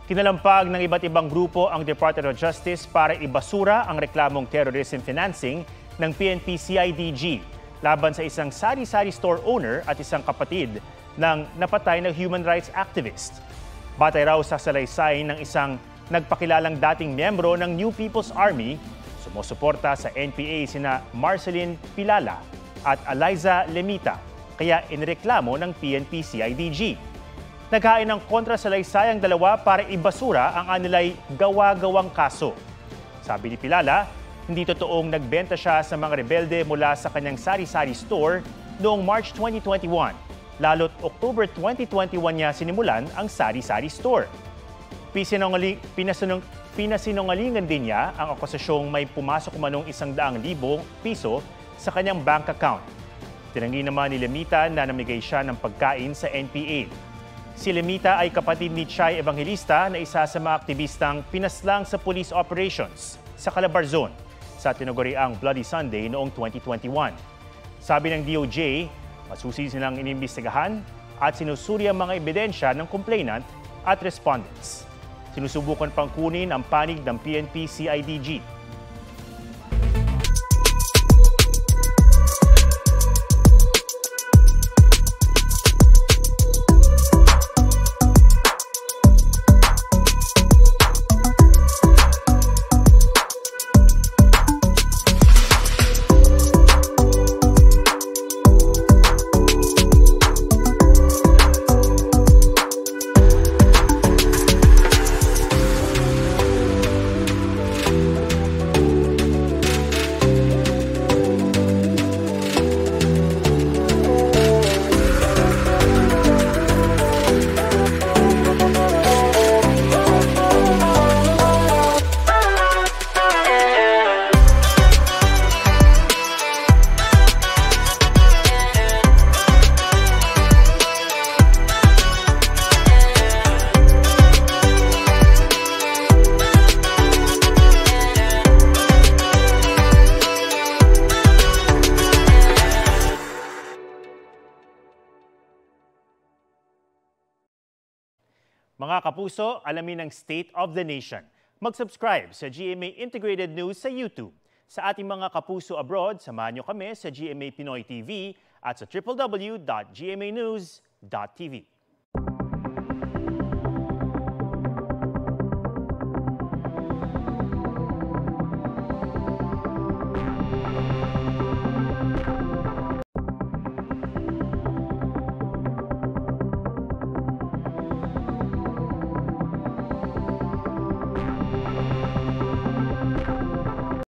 Kinalampag ng iba't ibang grupo ang Department of Justice para ibasura ang reklamong terrorism financing ng PNP-CIDG laban sa isang sari-sari store owner at isang kapatid ng napatay na human rights activist. Batay raw sa salaysay ng isang nagpakilalang dating miyembro ng New People's Army, sumusuporta sa NPA sina Marceline Pilala at Eliza Lemita, kaya inireklamo ng PNP-CIDG. Naghain ng kontrasalaysay ang dalawa para ibasura ang anilay gawa-gawang kaso. Sabi ni Pilala, hindi totoong nagbenta siya sa mga rebelde mula sa kanyang sari-sari store noong March 2021, lalo't October 2021 niya sinimulan ang sari-sari store. Pinasinungalingan din niya ang akusasyong may pumasok umanong 100,000 piso sa kanyang bank account. Tinanggi naman ni Lemita na namigay siya ng pagkain sa NPA. Si Lemita ay kapatid ni Chay Evangelista na isa sa mga aktivistang pinaslang sa police operations sa Calabar Zone sa tinaguriang Bloody Sunday noong 2021. Sabi ng DOJ, masusi silang inimbestigahan at sinusuri ang mga ebidensya ng complainant at respondents. Sinusubukan pang kunin ang panig ng PNP-CIDG. Mga kapuso, alamin ang State of the Nation. Mag-subscribe sa GMA Integrated News sa YouTube. Sa ating mga kapuso abroad, samahan niyo kami sa GMA Pinoy TV at sa www.gmanews.tv.